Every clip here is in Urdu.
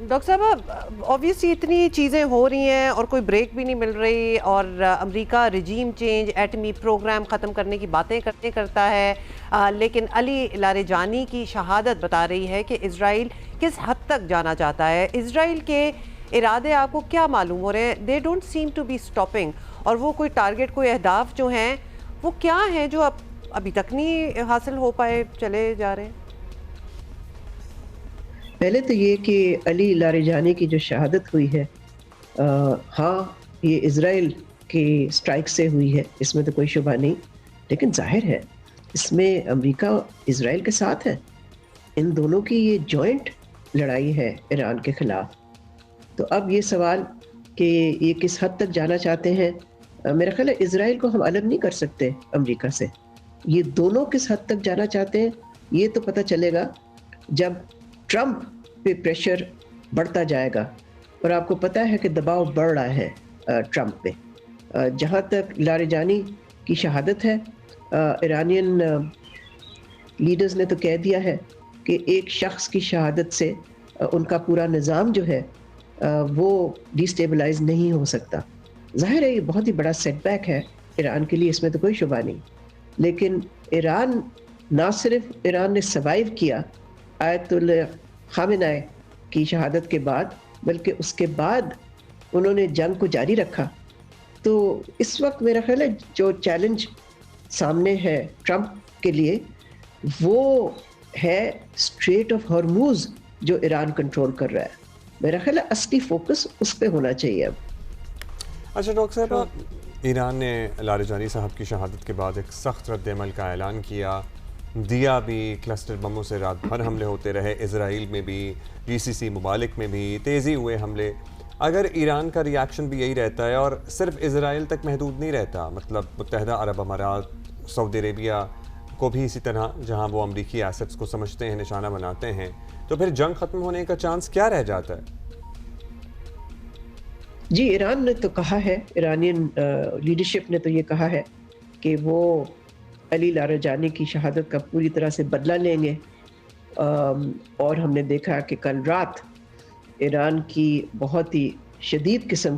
ڈاکٹر صاحب آبویسلی اتنی چیزیں ہو رہی ہیں اور کوئی بریک بھی نہیں مل رہی، اور امریکہ رجیم چینج ایٹمی پروگرام ختم کرنے کی باتیں کرتا ہے، لیکن علی لاریجانی کی شہادت بتا رہی ہے کہ اسرائیل کس حد تک جانا چاہتا ہے۔ اسرائیل کے ارادے آپ کو کیا معلوم ہو رہے ہیں؟ They don't seem to be stopping, اور وہ کوئی ٹارگٹ، کوئی اہداف جو ہیں وہ کیا ہیں جو ابھی تک نہیں حاصل ہو پائے، چلے جا رہے ہیں؟ پہلے تو یہ کہ علی لاریجانی کی جو شہادت ہوئی ہے، ہاں یہ اسرائیل کی سٹرائک سے ہوئی ہے، اس میں تو کوئی شبہ نہیں، لیکن ظاہر ہے اس میں امریکہ اسرائیل کے ساتھ ہے، ان دونوں کی یہ جوائنٹ لڑائی ہے ایران کے خلاف۔ تو اب یہ سوال کہ یہ کس حد تک جانا چاہتے ہیں، میرا خیال ہے اسرائیل کو ہم الگ نہیں کر سکتے امریکہ سے، یہ دونوں کس حد تک جانا چاہتے ہیں یہ تو پتہ چلے گا جب ٹرمپ پہ پریشر بڑھتا جائے گا، اور آپ کو پتہ ہے کہ دباؤ بڑھ رہا ہے ٹرمپ پہ۔ جہاں تک لاریجانی کی شہادت ہے، ایرانین لیڈرز نے تو کہہ دیا ہے کہ ایک شخص کی شہادت سے ان کا پورا نظام جو ہے وہ ڈی سٹیبلائز نہیں ہو سکتا۔ ظاہر ہے یہ بہت ہی بڑا سیٹ بیک ہے ایران کے لیے، اس میں تو کوئی شبہ نہیں، لیکن ایران نہ صرف ایران نے سروائیو کیا آیت اللہ خامنہ کی شہادت کے بعد، بلکہ اس کے بعد انہوں نے جنگ کو جاری رکھا۔ تو اس وقت میرا خیال ہے جو چیلنج سامنے ہے ٹرمپ کے لیے وہ ہے اسٹریٹ آف ہارموز جو ایران کنٹرول کر رہا ہے۔ میرا خیال ہے اصلی فوکس اس پہ ہونا چاہیے اب۔ اچھا ڈاکٹر صاحب، ایران نے لاریجانی صاحب کی شہادت کے بعد ایک سخت رد عمل کا اعلان دیا بھی، کلسٹر بموں سے رات بھر حملے ہوتے رہے، اسرائیل میں بھی، جی سی سی ممالک میں بھی تیزی ہوئے حملے۔ اگر ایران کا ریاکشن بھی یہی رہتا ہے اور صرف اسرائیل تک محدود نہیں رہتا، مطلب متحدہ عرب امارات، سعودی عربیہ کو بھی اسی طرح، جہاں وہ امریکی ایسٹس کو سمجھتے ہیں، نشانہ بناتے ہیں، تو پھر جنگ ختم ہونے کا چانس کیا رہ جاتا ہے؟ جی ایران نے تو کہا ہے، ایرانین لیڈرشپ نے تو یہ کہا ہے کہ وہ علی لاریجانی کی شہادت کا پوری طرح سے بدلہ لیں گے، اور ہم نے دیکھا کہ کل رات ایران کی بہت ہی شدید قسم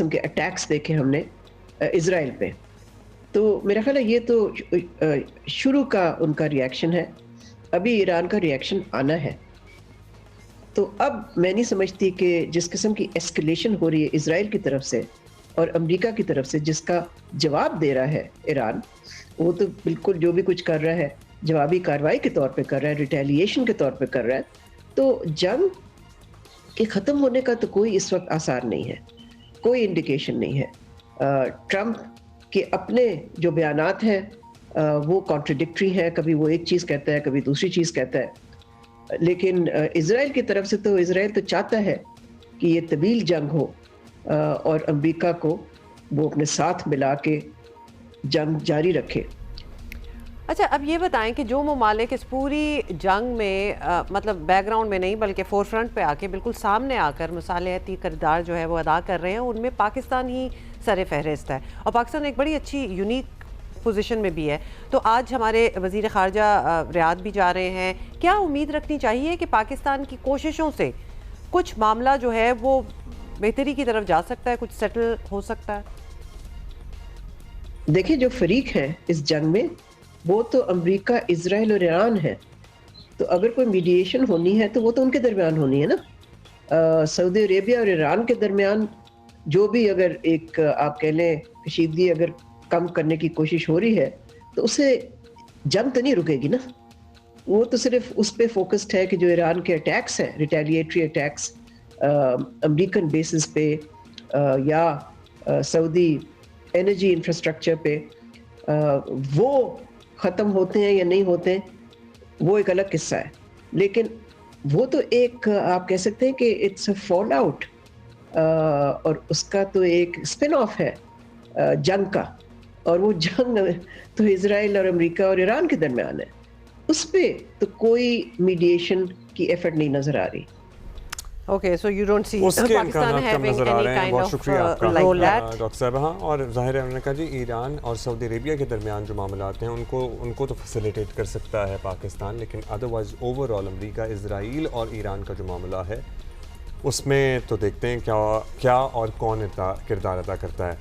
کے اٹیکس دیکھے ہم نے اسرائیل پہ۔ تو میرا خیال ہے یہ تو شروع کا ان کا ریاکشن ہے، ابھی ایران کا ریاکشن آنا ہے۔ تو اب میں نہیں سمجھتی کہ جس قسم کی ایسکلیشن ہو رہی ہے اسرائیل کی طرف سے اور امریکہ کی طرف سے، جس کا جواب دے رہا ہے ایران، وہ تو بالکل جو بھی کچھ کر رہا ہے جوابی کارروائی کے طور پہ کر رہا ہے، ریٹیلیشن کے طور پہ کر رہا ہے۔ تو جنگ کے ختم ہونے کا تو کوئی اس وقت آثار نہیں ہے، کوئی انڈیکیشن نہیں ہے۔ ٹرمپ کے اپنے جو بیانات ہیں وہ کانٹرڈکٹری ہیں، کبھی وہ ایک چیز کہتا ہے، کبھی دوسری چیز کہتا ہے، لیکن اسرائیل کی طرف سے تو اسرائیل تو چاہتا ہے کہ یہ طویل جنگ ہو، اور امریکہ کو وہ اپنے ساتھ ملا کے جنگ جاری رکھے۔ اچھا اب یہ بتائیں کہ جو ممالک اس پوری جنگ میں مطلب بیک گراؤنڈ میں نہیں بلکہ فور فرنٹ پہ آ کے بالکل سامنے آ کر مصالحتی کردار جو ہے وہ ادا کر رہے ہیں، ان میں پاکستان ہی سر فہرست ہے، اور پاکستان ایک بڑی اچھی یونیک پوزیشن میں بھی ہے۔ تو آج ہمارے وزیر خارجہ ریاض بھی جا رہے ہیں، کیا امید رکھنی چاہیے کہ پاکستان کی کوششوں سے کچھ معاملہ جو ہے وہ بہتری کی طرف جا سکتا ہے، کچھ سیٹل ہو سکتا ہے؟ دیکھیں جو فریق ہیں اس جنگ میں وہ تو امریکہ، اسرائیل اور ایران ہے، تو اگر کوئی میڈیشن ہونی ہے تو وہ تو ان کے درمیان ہونی ہے نا۔ سعودی عربیہ اور ایران کے درمیان جو بھی اگر ایک آپ کہہ لیں کشیدگی اگر کم کرنے کی کوشش ہو رہی ہے تو اسے جنگ تو نہیں رکے گی نا، وہ تو صرف اس پہ فوکسڈ ہے کہ جو ایران کے اٹیکس ہیں، ریٹیلیٹری اٹیکس امریکن بیسز پہ یا سعودی انرجی انفراسٹرکچر پہ، وہ ختم ہوتے ہیں یا نہیں ہوتے وہ ایک الگ قصہ ہے، لیکن وہ تو ایک آپ کہہ سکتے ہیں کہ اٹس اے فال آؤٹ، اور اس کا تو ایک اسپن آف ہے جنگ کا، اور وہ جنگ تو اسرائیل اور امریکہ اور ایران کے درمیان ہے، اس پہ تو کوئی میڈیشن کی ایفرٹ نہیں نظر آ رہی۔ Okay, so you don't see اس کے Pakistan امکانات کم having نظر آ any رہے ہیں. kind بہت of شکریہ آپ کا like that. ڈاکٹر صاحب. ہاں، اور ظاہر ہے انہوں نے کہا جی ایران اور سعودی عربیہ کے درمیان جو معاملات ہیں ان کو تو فیسیلیٹیٹ کر سکتا ہے پاکستان، لیکن ادروائز اوور آل امریکہ، اسرائیل اور ایران کا جو معاملہ ہے اس میں تو دیکھتے ہیں کیا اور کون کردار ادا کرتا ہے.